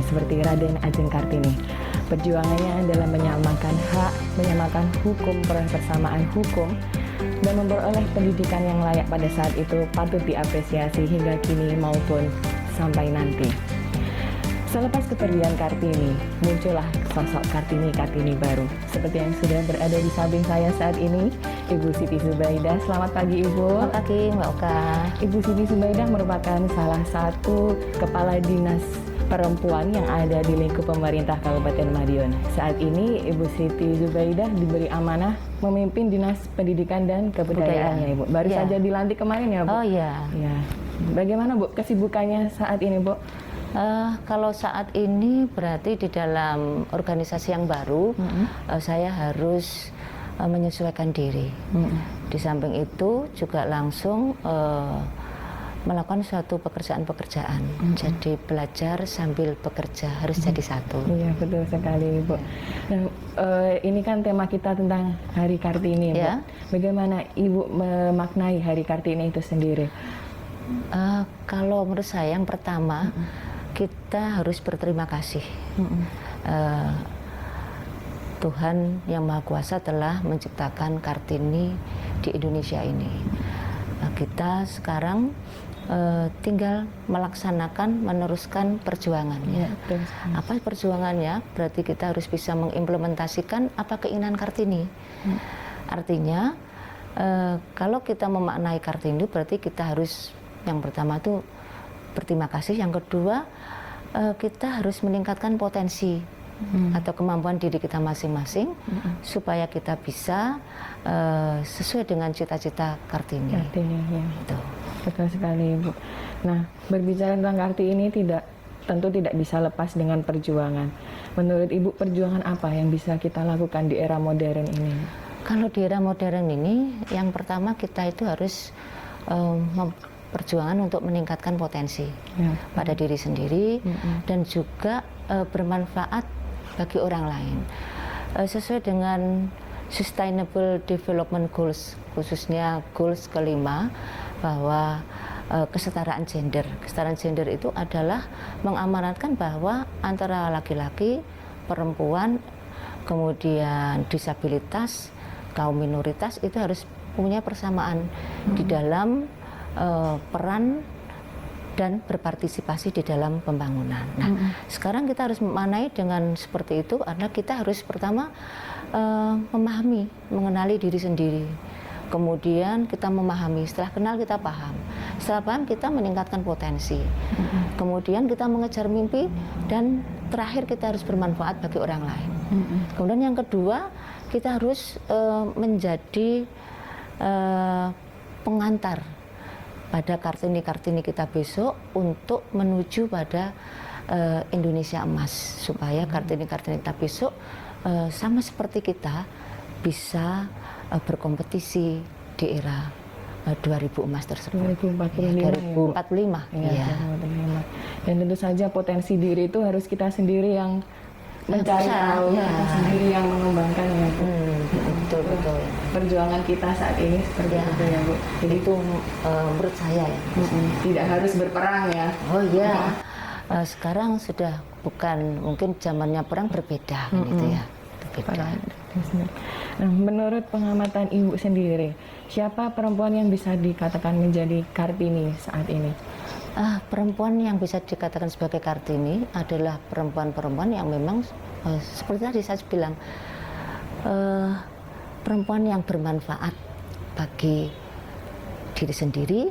seperti Raden Ajeng Kartini. Perjuangannya adalah menyamakan hak, menyamakan hukum, persamaan hukum, dan memperoleh pendidikan yang layak pada saat itu patut diapresiasi hingga kini maupun sampai nanti. Selepas kepergian Kartini, muncullah sosok Kartini baru. Seperti yang sudah berada di samping saya saat ini, Ibu Siti Zubaidah. Selamat pagi, Ibu. Selamat pagi, Mbak Oka. Ibu Siti Zubaidah merupakan salah satu kepala dinas perempuan yang ada di lingkup pemerintah Kabupaten Madiun. Saat ini, Ibu Siti Zubaidah diberi amanah memimpin Dinas Pendidikan dan Kebudayaan, ya, Ibu. Baru saja dilantik kemarin, ya, Bu? Oh, iya. Ya. Bagaimana, Bu, kesibukannya saat ini, Bu? Kalau saat ini berarti di dalam organisasi yang baru, saya harus menyesuaikan diri. Di samping itu juga langsung melakukan suatu pekerjaan-pekerjaan. Jadi belajar sambil bekerja harus jadi satu. Iya, betul sekali, Bu. Nah, ini kan tema kita tentang Hari Kartini, Bu. Ya. Bagaimana Ibu memaknai Hari Kartini itu sendiri? Kalau menurut saya yang pertama, kita harus berterima kasih. Tuhan yang Maha Kuasa telah menciptakan Kartini di Indonesia ini. Kita sekarang tinggal melaksanakan, meneruskan perjuangannya. Ya, apa perjuangannya? Berarti kita harus bisa mengimplementasikan apa keinginan Kartini. Artinya, kalau kita memaknai Kartini, berarti kita harus yang pertama itu berterima kasih. Yang kedua, kita harus meningkatkan potensi atau kemampuan diri kita masing-masing supaya kita bisa sesuai dengan cita-cita Kartini. Kartini, ya. Itu. Betul sekali, Bu. Nah, berbicara tentang Kartini tentu tidak bisa lepas dengan perjuangan. Menurut Ibu, perjuangan apa yang bisa kita lakukan di era modern ini? Kalau di era modern ini, yang pertama kita itu harus perjuangan untuk meningkatkan potensi pada diri sendiri dan juga bermanfaat bagi orang lain. Sesuai dengan Sustainable Development Goals, khususnya goals kelima, bahwa kesetaraan gender. Kesetaraan gender itu adalah mengamanatkan bahwa antara laki-laki, perempuan, kemudian disabilitas, kaum minoritas itu harus punya persamaan di dalam peran dan berpartisipasi di dalam pembangunan. Nah, sekarang kita harus memaknai dengan seperti itu, karena kita harus pertama memahami, mengenali diri sendiri. Kemudian kita memahami, setelah kenal kita paham. Setelah paham kita meningkatkan potensi. Kemudian kita mengejar mimpi dan terakhir kita harus bermanfaat bagi orang lain. Kemudian yang kedua, kita harus menjadi pengantar pada Kartini kita besok untuk menuju pada Indonesia emas, supaya Kartini kita besok sama seperti kita bisa berkompetisi di era 2000 emas tersebut. 2045. Ya. Dan tentu saja potensi diri itu harus kita sendiri yang mencari tahu, kita sendiri yang mengembangkan, ya, Bu. Betul. Perjuangan kita saat ini seperti itu, ya, Bu. Jadi itu menurut saya ya. Tidak harus berperang, ya. Oh iya. Sekarang sudah bukan, mungkin zamannya perang berbeda gitu ya. Berbeda. Nah, menurut pengamatan Ibu sendiri, siapa perempuan yang bisa dikatakan menjadi Kartini saat ini? Perempuan yang bisa dikatakan sebagai Kartini adalah perempuan-perempuan yang memang seperti tadi saya bilang, perempuan yang bermanfaat bagi diri sendiri,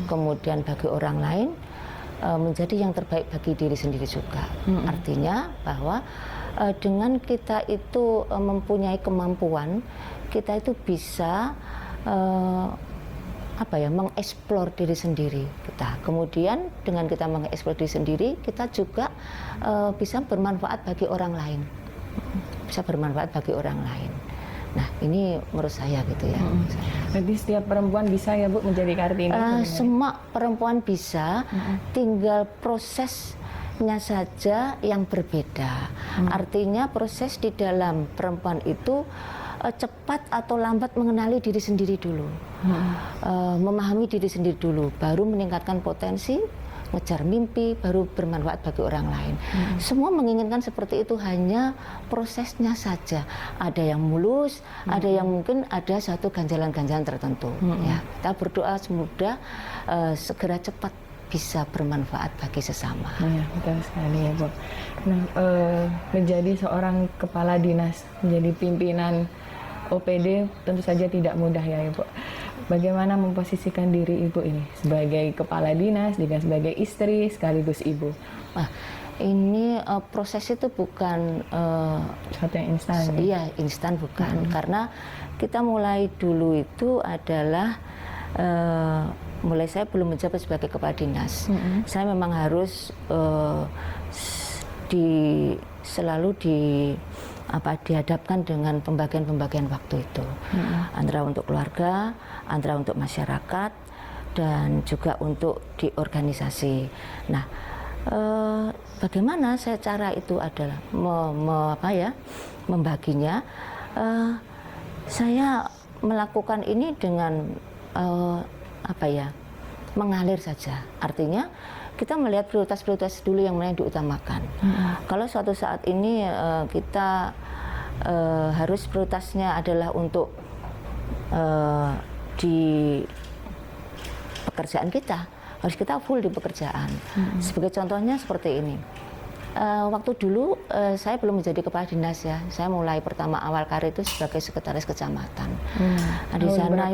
kemudian bagi orang lain, menjadi yang terbaik bagi diri sendiri juga. Artinya bahwa dengan kita itu mempunyai kemampuan, kita itu bisa mengeksplor diri sendiri kita. Kemudian dengan kita mengeksplor diri sendiri, kita juga bisa bermanfaat bagi orang lain. Bisa bermanfaat bagi orang lain. Nah, ini menurut saya gitu ya. Jadi setiap perempuan bisa, ya, Bu, menjadi Kartini? Semua perempuan bisa, tinggal prosesnya saja yang berbeda. Artinya proses di dalam perempuan itu cepat atau lambat mengenali diri sendiri dulu, memahami diri sendiri dulu, baru meningkatkan potensi, ngejar mimpi, baru bermanfaat bagi orang lain. Semua menginginkan seperti itu, hanya prosesnya saja. Ada yang mulus, ada yang mungkin ada satu ganjalan-ganjalan tertentu. Ya, kita berdoa semoga segera cepat bisa bermanfaat bagi sesama. Ya, betul sekali ya, Bu. Nah, menjadi seorang kepala dinas, menjadi pimpinan OPD tentu saja tidak mudah ya, Ibu. Bagaimana memposisikan diri Ibu ini sebagai kepala dinas, juga sebagai istri sekaligus ibu? Nah, ini proses itu bukan satu yang instan. Iya, instan bukan. Karena kita mulai dulu itu adalah mulai saya belum menjabat sebagai kepala dinas. Saya memang harus selalu dihadapkan dengan pembagian-pembagian waktu itu, antara untuk keluarga, antara untuk masyarakat, dan juga untuk di organisasi. Nah, bagaimana saya cara itu adalah membaginya. Saya melakukan ini dengan mengalir saja. Artinya kita melihat prioritas-prioritas dulu yang mana yang diutamakan. Kalau suatu saat ini kita harus prioritasnya adalah untuk di pekerjaan kita, harus kita full di pekerjaan. Sebagai contohnya seperti ini. Waktu dulu saya belum menjadi kepala dinas ya. Saya mulai pertama awal karir itu sebagai sekretaris kecamatan. Nah, di sana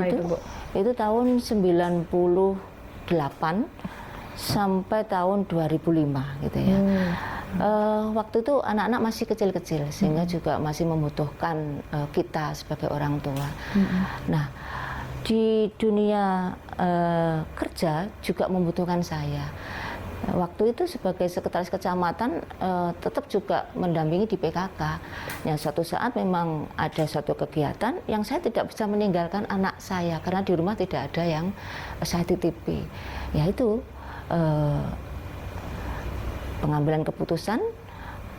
itu tahun 98 sampai tahun 2005 gitu ya. Waktu itu anak-anak masih kecil-kecil sehingga juga masih membutuhkan kita sebagai orang tua. Nah, di dunia kerja juga membutuhkan saya. Waktu itu sebagai sekretaris kecamatan tetap juga mendampingi di PKK. Yang suatu saat memang ada suatu kegiatan yang saya tidak bisa meninggalkan anak saya karena di rumah tidak ada yang saya titipi. Yaitu pengambilan keputusan,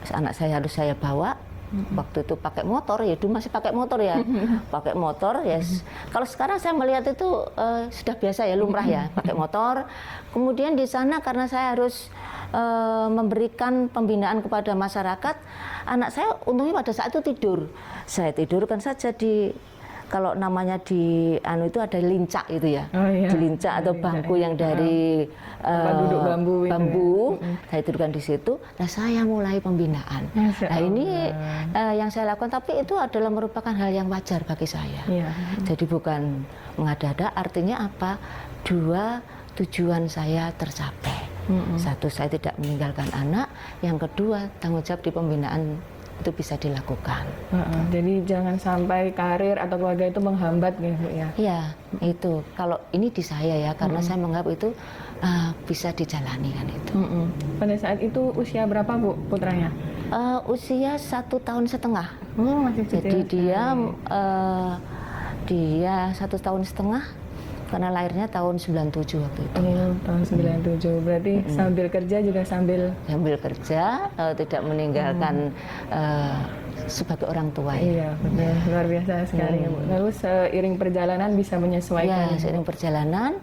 anak saya harus saya bawa. Waktu itu pakai motor, ya dulu masih pakai motor ya, pakai motor ya. Kalau sekarang saya melihat itu sudah biasa ya, lumrah ya, pakai motor. Kemudian di sana karena saya harus memberikan pembinaan kepada masyarakat, anak saya untungnya pada saat itu tidur. Saya tidurkan saja kalau namanya di itu ada lincak itu ya, di lincak atau bangku yang dari duduk bambu, saya tidurkan di situ. Nah, saya mulai pembinaan. Nah, ini yang saya lakukan, tapi itu adalah merupakan hal yang wajar bagi saya. Jadi bukan mengada-ada, artinya apa? Dua tujuan saya tercapai. Satu, saya tidak meninggalkan anak. Yang kedua, tanggung jawab di pembinaan itu bisa dilakukan. Jadi jangan sampai karir atau keluarga itu menghambat gitu ya? Iya, itu. Kalau ini di saya ya, karena saya menganggap itu bisa dijalani kan itu. Pada saat itu usia berapa Bu putranya? Usia 1,5 tahun. Masih kecil. Jadi dia 1,5 tahun karena lahirnya tahun 97 waktu itu. Tahun 97. Berarti sambil kerja juga sambil kerja, tidak meninggalkan sebagai orang tua ya. Iya, betul. Luar biasa sekali ya, Bu. Lalu seiring perjalanan bisa menyesuaikan. Ya, seiring perjalanan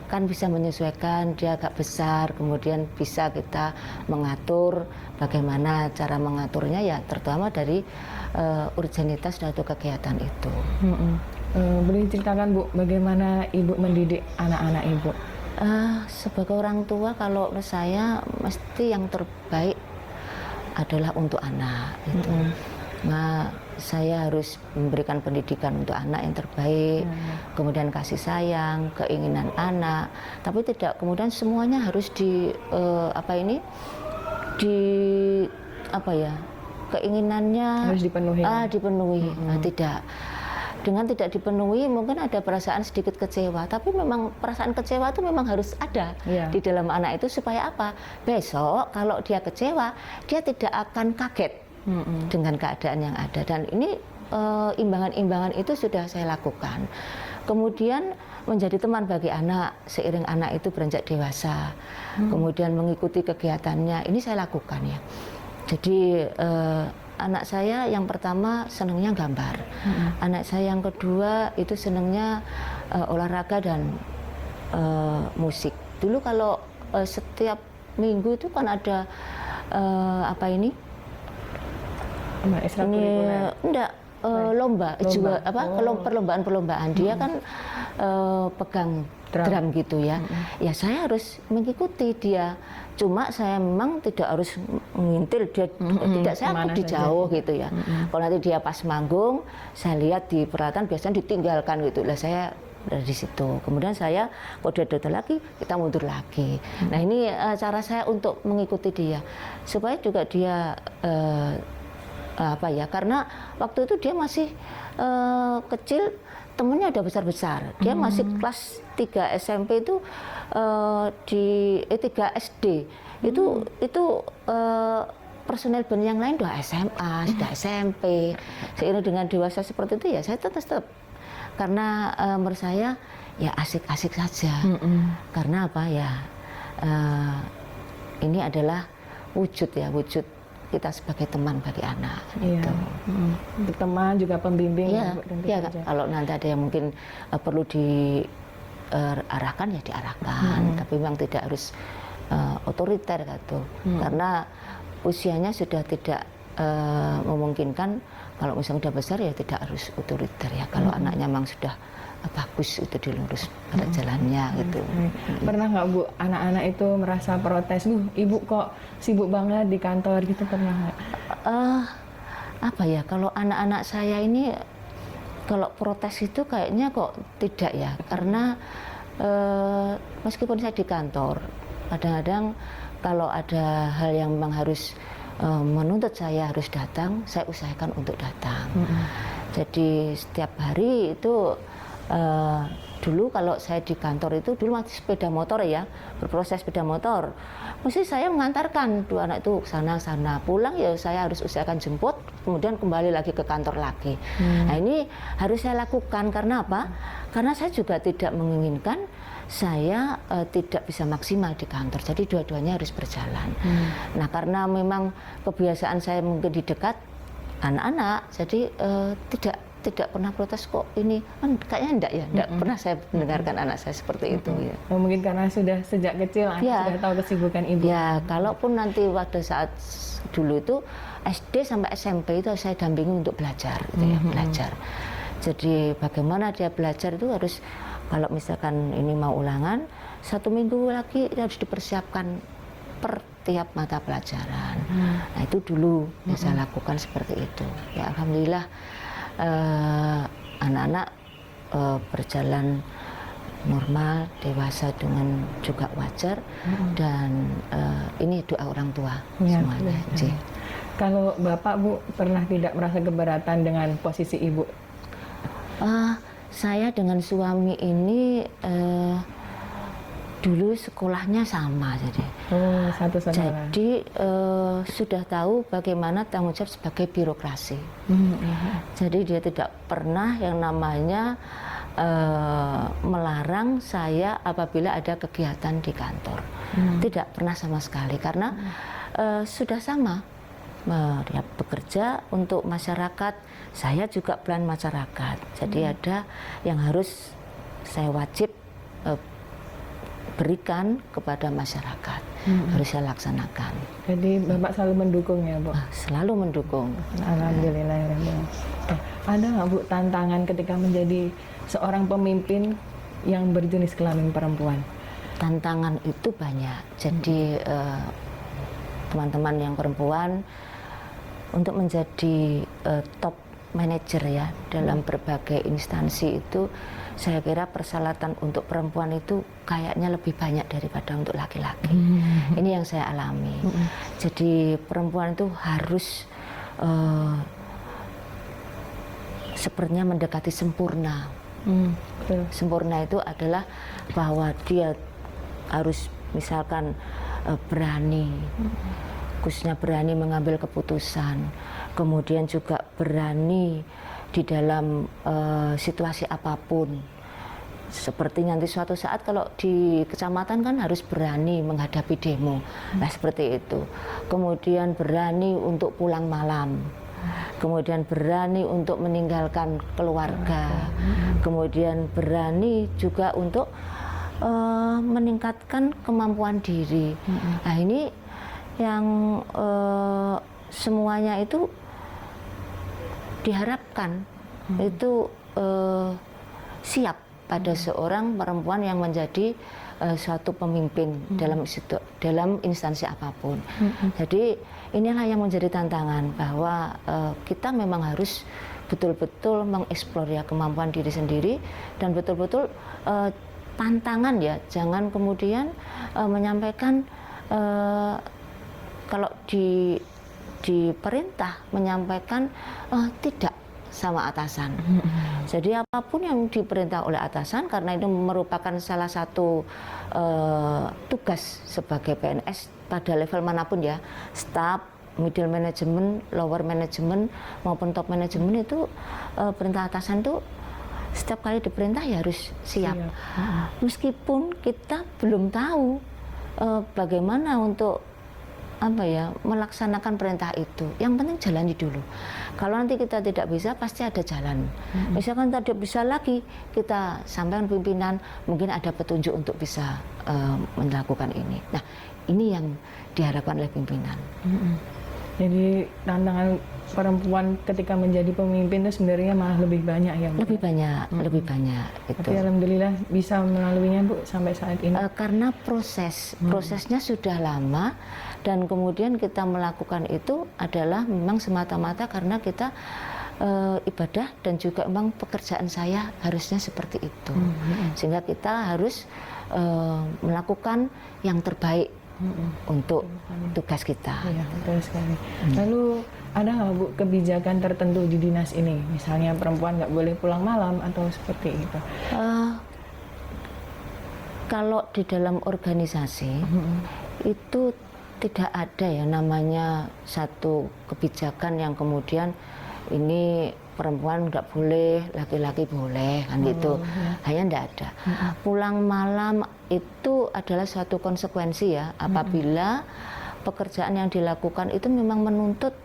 kan bisa menyesuaikan, dia agak besar, kemudian bisa kita mengatur bagaimana cara mengaturnya ya, terutama dari urgenitas dari kegiatan itu. Boleh ceritakan Bu, bagaimana Ibu mendidik anak-anak Ibu? Sebagai orang tua, kalau menurut saya mesti yang terbaik adalah untuk anak. Gitu. Nah, saya harus memberikan pendidikan untuk anak yang terbaik, kemudian kasih sayang, keinginan anak, tapi tidak kemudian semuanya harus keinginannya harus dipenuhi. Dipenuhi. Nah, tidak. Dengan tidak dipenuhi mungkin ada perasaan sedikit kecewa, tapi memang perasaan kecewa itu memang harus ada di dalam anak itu supaya apa? Besok kalau dia kecewa, dia tidak akan kaget dengan keadaan yang ada. Dan ini imbangan-imbangan itu sudah saya lakukan. Kemudian menjadi teman bagi anak seiring anak itu beranjak dewasa, kemudian mengikuti kegiatannya, ini saya lakukan ya. Jadi anak saya yang pertama senangnya gambar, anak saya yang kedua itu senangnya olahraga dan musik. Dulu kalau setiap minggu itu kan ada apa ini? Enggak, lomba. Juga perlombaan dia kan pegang drum gitu ya. Ya saya harus mengikuti dia. Cuma saya memang tidak harus mengintil dia, tidak, saya aku di jauh gitu ya. Kalau nanti dia pas manggung, saya lihat di peralatan biasanya ditinggalkan gitu. Lah saya dari situ. Kemudian saya kalau dia datang lagi, kita mundur lagi. Nah ini cara saya untuk mengikuti dia supaya juga dia apa ya, karena waktu itu dia masih kecil, temennya udah besar-besar. Dia masih kelas 3 SMP itu di 3 SD itu personel band yang lain udah SMA, sudah SMP. Seiring dengan dewasa seperti itu ya saya tetap karena menurut saya ya asik-asik saja. Karena apa ya, ini adalah wujud kita sebagai teman bagi anak. Gitu. Untuk teman juga pembimbing. Ya, kalau nanti ada yang mungkin perlu diarahkan ya diarahkan, tapi memang tidak harus otoriter gitu. Karena usianya sudah tidak memungkinkan. Kalau misalnya sudah besar ya tidak harus otoriter ya. Kalau anaknya memang sudah bagus itu dilurus pada jalannya gitu. Pernah nggak Bu, anak-anak itu merasa protes, Ibu kok sibuk banget di kantor gitu, pernah nggak? Apa ya, kalau anak-anak saya ini kalau protes itu kayaknya kok tidak ya, karena meskipun saya di kantor, kadang-kadang kalau ada hal yang memang harus menuntut saya harus datang, saya usahakan untuk datang. Jadi setiap hari itu dulu kalau saya di kantor itu dulu masih sepeda motor ya, berproses sepeda motor, mesti saya mengantarkan dua anak itu sana pulang ya saya harus usahakan jemput, kemudian kembali lagi ke kantor lagi. Nah ini harus saya lakukan karena apa? Karena saya juga tidak menginginkan saya tidak bisa maksimal di kantor, jadi dua-duanya harus berjalan. Nah karena memang kebiasaan saya mungkin di dekat anak-anak, jadi tidak pernah protes kok ini kayaknya enggak pernah saya mendengarkan anak saya seperti itu ya. Mungkin karena sudah sejak kecil sudah tahu kesibukan ibu. Ya, kalaupun nanti pada saat dulu itu SD sampai SMP itu saya dampingi untuk belajar gitu ya, belajar. Jadi bagaimana dia belajar itu harus, kalau misalkan ini mau ulangan 1 minggu lagi harus dipersiapkan per tiap mata pelajaran. Nah itu dulu yang saya lakukan seperti itu. Ya alhamdulillah anak-anak berjalan normal, dewasa dengan juga wajar, dan ini doa orang tua semuanya. Kalau Bapak Bu pernah tidak merasa keberatan dengan posisi Ibu? Saya dengan suami ini dulu sekolahnya sama, satu saudara. Jadi sudah tahu bagaimana tanggung jawab sebagai birokrasi. Jadi dia tidak pernah yang namanya melarang saya apabila ada kegiatan di kantor. Tidak pernah sama sekali karena sudah sama. Dia bekerja untuk masyarakat, saya juga pelan masyarakat. Jadi ada yang harus saya wajib berikan kepada masyarakat, harus saya laksanakan. Jadi Bapak selalu mendukung ya Bu? Selalu mendukung. Alhamdulillah. Ada nggak Bu tantangan ketika menjadi seorang pemimpin yang berjenis kelamin perempuan? Tantangan itu banyak. Jadi teman-teman yang perempuan untuk menjadi top manager ya dalam berbagai instansi itu, saya kira persyaratan untuk perempuan itu kayaknya lebih banyak daripada untuk laki-laki. Ini yang saya alami. Jadi perempuan itu harus sepertinya mendekati sempurna. Sempurna itu adalah bahwa dia harus misalkan berani, khususnya berani mengambil keputusan, kemudian juga berani di dalam situasi apapun. Seperti nanti suatu saat kalau di kecamatan kan harus berani menghadapi demo, nah seperti itu. Kemudian berani untuk pulang malam, kemudian berani untuk meninggalkan keluarga, kemudian berani juga untuk meningkatkan kemampuan diri. Nah ini yang semuanya itu diharapkan itu siap pada seorang perempuan yang menjadi suatu pemimpin dalam instansi apapun. Jadi inilah yang menjadi tantangan bahwa kita memang harus betul-betul mengeksplor ya kemampuan diri sendiri dan betul-betul tantangan ya, jangan kemudian menyampaikan kalau di perintah menyampaikan tidak sama atasan. Jadi apapun yang diperintah oleh atasan, karena itu merupakan salah satu tugas sebagai PNS pada level manapun ya, staff, middle management, lower management maupun top management, itu perintah atasan itu setiap kali diperintah ya harus siap. Meskipun kita belum tahu bagaimana untuk melaksanakan perintah itu, yang penting jalani dulu. Kalau nanti kita tidak bisa, pasti ada jalan. Misalkan tidak bisa lagi, kita sampaikan pimpinan, mungkin ada petunjuk untuk bisa melakukan ini. Nah, ini yang diharapkan oleh pimpinan. Jadi tantangan perempuan ketika menjadi pemimpin itu sebenarnya malah lebih banyak ya, Bu? Lebih banyak. Itu. Tapi alhamdulillah bisa melaluinya, Bu, sampai saat ini. Karena prosesnya sudah lama, dan kemudian kita melakukan itu adalah memang semata-mata karena kita ibadah dan juga memang pekerjaan saya harusnya seperti itu. Sehingga kita harus melakukan yang terbaik untuk tugas kita. Iya, betul sekali. Lalu ada nggak, Bu, kebijakan tertentu di dinas ini? Misalnya perempuan nggak boleh pulang malam atau seperti itu? Kalau di dalam organisasi itu tidak ada ya namanya satu kebijakan yang kemudian ini perempuan nggak boleh, laki-laki boleh, kan gitu. Hanya nggak ada. Pulang malam itu adalah suatu konsekuensi ya, apabila pekerjaan yang dilakukan itu memang menuntut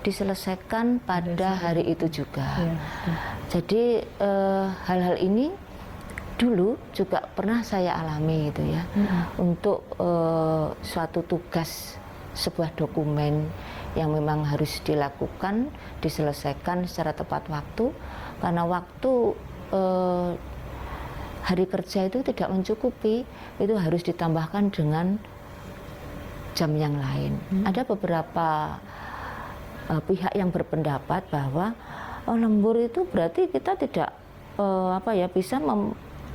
diselesaikan pada hari itu juga. Jadi hal-hal ini dulu juga pernah saya alami gitu ya, untuk suatu tugas sebuah dokumen yang memang harus dilakukan, diselesaikan secara tepat waktu, karena waktu hari kerja itu tidak mencukupi, itu harus ditambahkan dengan jam yang lain. Ada beberapa pihak yang berpendapat bahwa lembur itu berarti kita tidak bisa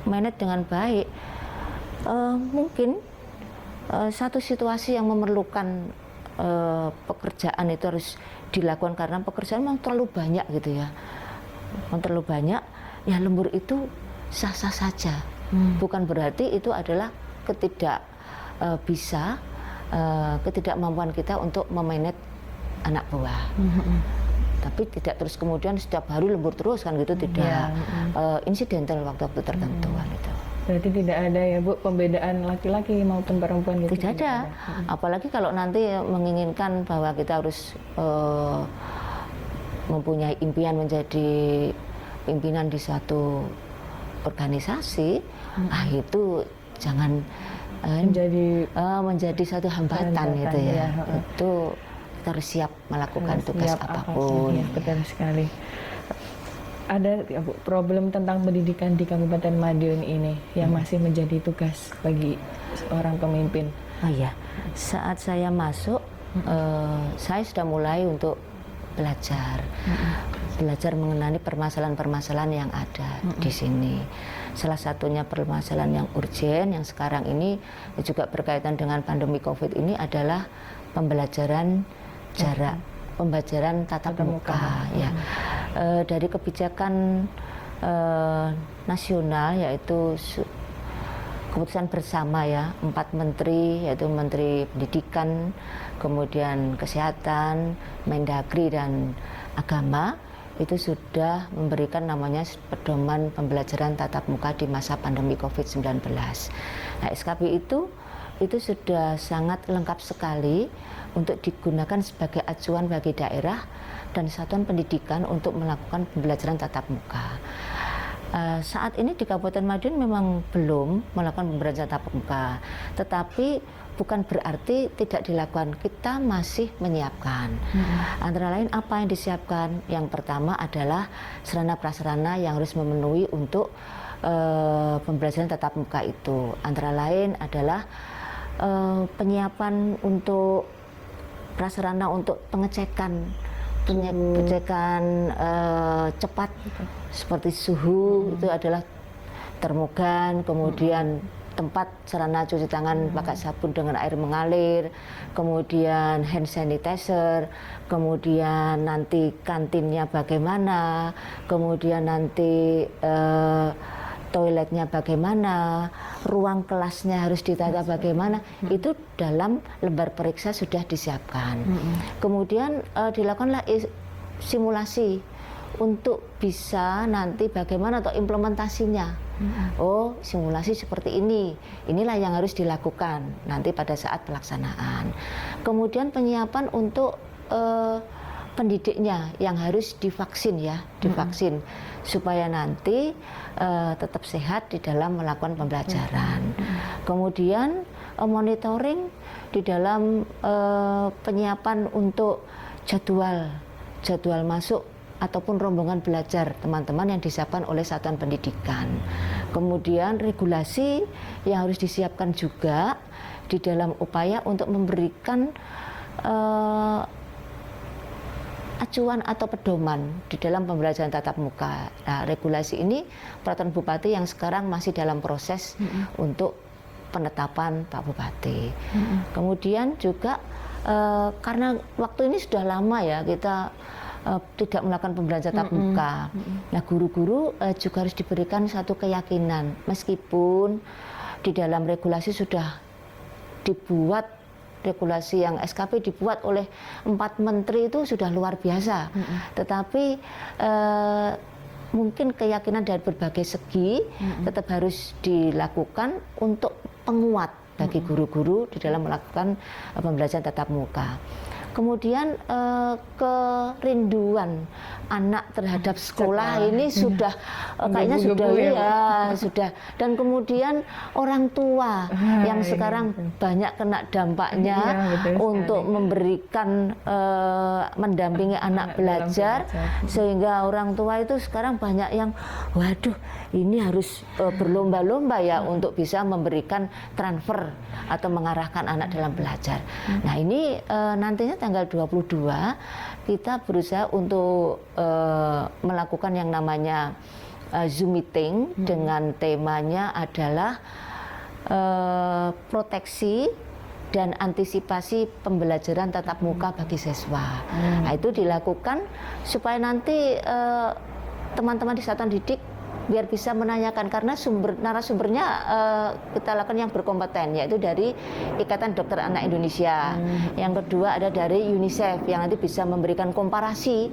manage dengan baik. Mungkin satu situasi yang memerlukan pekerjaan itu harus dilakukan karena pekerjaan memang terlalu banyak gitu ya, terlalu banyak ya, lembur itu sah-sah saja. Bukan berarti itu adalah ketidakmampuan kita untuk memanage anak buah. Tapi tidak terus kemudian setiap hari lembur terus kan gitu, tidak. Insidental waktu-waktu tertentu itu. Berarti tidak ada ya, Bu, pembedaan laki-laki maupun perempuan gitu? Tidak ada. Apalagi kalau nanti menginginkan bahwa kita harus mempunyai impian menjadi pimpinan di suatu organisasi, itu jangan menjadi suatu hambatan gitu ya. Itu kita harus siap melakukan tugas apapun. Ya, betul sekali. Ada ya, Bu, problem tentang pendidikan di Kabupaten Madiun ini yang masih menjadi tugas bagi seorang pemimpin. Oh iya, saat saya masuk, saya sudah mulai untuk belajar mengenai permasalahan-permasalahan yang ada di sini. Salah satunya permasalahan yang urgen yang sekarang ini juga berkaitan dengan pandemi COVID ini adalah pembelajaran jarak, pembelajaran tatap muka. Ya. Dari kebijakan nasional, yaitu keputusan bersama ya, 4 menteri, yaitu Menteri Pendidikan, kemudian Kesehatan, Mendagri, dan Agama, itu sudah memberikan namanya pedoman pembelajaran tatap muka di masa pandemi COVID-19. Nah, SKP itu sudah sangat lengkap sekali untuk digunakan sebagai acuan bagi daerah dan satuan pendidikan untuk melakukan pembelajaran tatap muka. Saat ini di Kabupaten Madiun memang belum melakukan pembelajaran tatap muka, tetapi bukan berarti tidak dilakukan. Kita masih menyiapkan. Antara lain apa yang disiapkan? Yang pertama adalah sarana prasarana yang harus memenuhi untuk pembelajaran tatap muka itu. Antara lain adalah penyiapan untuk prasarana untuk pengecekan cepat seperti suhu, itu adalah termogan, kemudian tempat sarana cuci tangan pakai sabun dengan air mengalir, kemudian hand sanitizer, kemudian nanti kantinnya bagaimana, kemudian nanti toiletnya bagaimana, ruang kelasnya harus ditata bagaimana, itu dalam lembar periksa sudah disiapkan. Kemudian dilakukanlah simulasi untuk bisa nanti bagaimana atau implementasinya. Oh, simulasi seperti ini, inilah yang harus dilakukan nanti pada saat pelaksanaan. Kemudian penyiapan untuk pendidiknya yang harus divaksin ya, divaksin supaya nanti tetap sehat di dalam melakukan pembelajaran. Kemudian monitoring di dalam penyiapan untuk jadwal masuk ataupun rombongan belajar teman-teman yang disiapkan oleh satuan pendidikan. Kemudian regulasi yang harus disiapkan juga di dalam upaya untuk memberikan acuan atau pedoman di dalam pembelajaran tatap muka. Nah, regulasi ini peraturan Bupati yang sekarang masih dalam proses untuk penetapan Pak Bupati. Kemudian juga karena waktu ini sudah lama ya kita tidak melakukan pembelajaran tatap muka. Nah, guru-guru juga harus diberikan satu keyakinan, meskipun di dalam regulasi sudah dibuat, regulasi yang SKP dibuat oleh 4 menteri itu sudah luar biasa. Tetapi mungkin keyakinan dari berbagai segi tetap harus dilakukan untuk penguat bagi guru-guru di dalam melakukan pembelajaran tatap muka. Kemudian kerinduan anak terhadap sekolah ini sudah kayaknya sudah sudah. Dan kemudian orang tua yang sekarang banyak kena dampaknya untuk memberikan mendampingi anak belajar, sehingga orang tua itu sekarang banyak yang waduh ini harus berlomba-lomba ya untuk bisa memberikan transfer atau mengarahkan anak dalam belajar. Nah, ini nantinya tanggal 22 kita berusaha untuk melakukan yang namanya Zoom meeting dengan temanya adalah proteksi dan antisipasi pembelajaran tatap muka bagi siswa. Nah, itu dilakukan supaya nanti teman-teman di satuan didik biar bisa menanyakan, karena narasumbernya kita lakukan yang berkompeten, yaitu dari Ikatan Dokter Anak Indonesia. Yang kedua ada dari UNICEF yang nanti bisa memberikan komparasi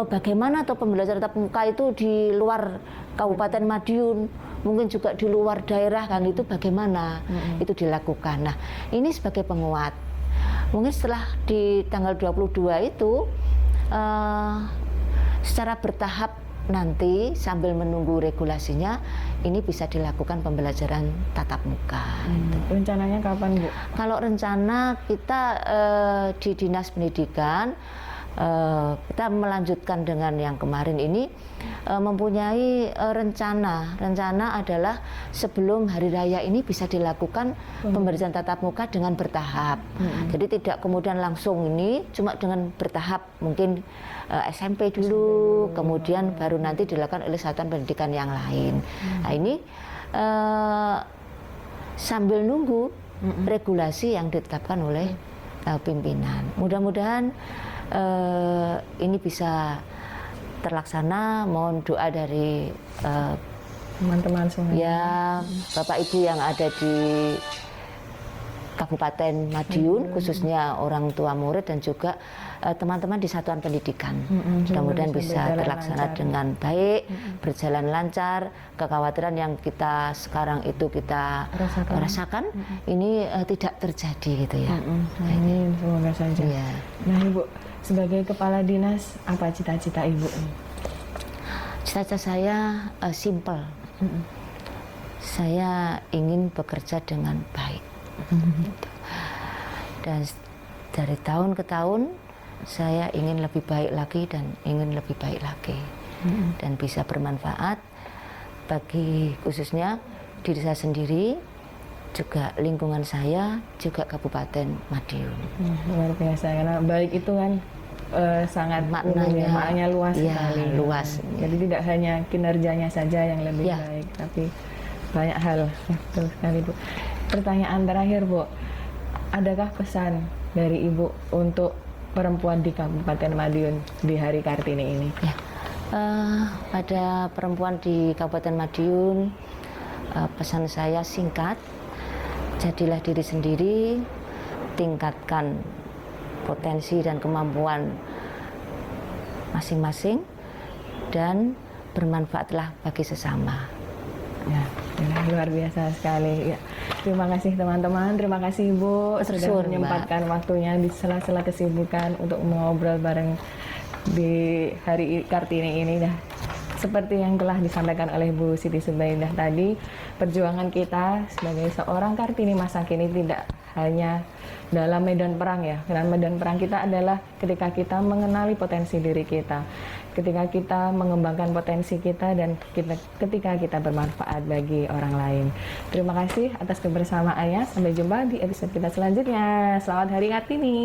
bagaimana atau pembelajaran tatap muka itu di luar Kabupaten Madiun, mungkin juga di luar daerah kan, itu bagaimana itu dilakukan. Nah, ini sebagai penguat. Mungkin setelah di tanggal 22 itu secara bertahap nanti sambil menunggu regulasinya ini bisa dilakukan pembelajaran tatap muka. Rencananya kapan, Bu? Kalau rencana kita di Dinas Pendidikan kita melanjutkan dengan yang kemarin ini mempunyai rencana adalah sebelum hari raya ini bisa dilakukan pembelajaran tatap muka dengan bertahap. Jadi tidak kemudian langsung ini, cuma dengan bertahap, mungkin SMP dulu, kemudian baru nanti dilakukan oleh satuan pendidikan yang lain. Nah, ini sambil nunggu regulasi yang ditetapkan oleh pimpinan. Mudah-mudahan ini bisa terlaksana. Mohon doa dari teman-teman semua. Ya, Bapak Ibu yang ada di Kabupaten Madiun, khususnya orang tua murid dan juga teman-teman di satuan pendidikan. Mudah-mudahan bisa terlaksana dengan baik, berjalan lancar. Kekhawatiran yang kita sekarang itu kita rasakan ini tidak terjadi gitu ya. Amin, semoga saja. Ya. Nah, Ibu, sebagai kepala dinas, apa cita-cita Ibu? Cita-cita saya simple. Saya ingin bekerja dengan baik. Gitu. Dan dari tahun ke tahun saya ingin lebih baik lagi dan ingin lebih baik lagi. Dan bisa bermanfaat bagi khususnya diri saya sendiri, juga lingkungan saya, juga Kabupaten Madiun. Luar biasa, karena baik itu kan sangat maknanya luas sekali. Luas. Jadi tidak hanya kinerjanya saja yang lebih baik, tapi banyak hal. Betul sekali, Bu. Pertanyaan terakhir, Bu. Adakah pesan dari Ibu untuk perempuan di Kabupaten Madiun di Hari Kartini ini? Ya. Pada perempuan di Kabupaten Madiun, pesan saya singkat, jadilah diri sendiri, tingkatkan potensi dan kemampuan masing-masing, dan bermanfaatlah bagi sesama. Ya, luar biasa sekali. Ya, terima kasih teman-teman, terima kasih Ibu sudah menyempatkan waktunya di sela-sela kesibukan untuk mengobrol bareng di Hari Kartini ini. Seperti yang telah disampaikan oleh Bu Siti Subaidah tadi, perjuangan kita sebagai seorang Kartini masa kini tidak hanya dalam medan perang ya. Dalam medan perang kita adalah ketika kita mengenali potensi diri kita, ketika kita mengembangkan potensi kita, dan ketika kita bermanfaat bagi orang lain. Terima kasih atas kebersamaannya. Sampai jumpa di episode kita selanjutnya. Selamat Hari Kartini.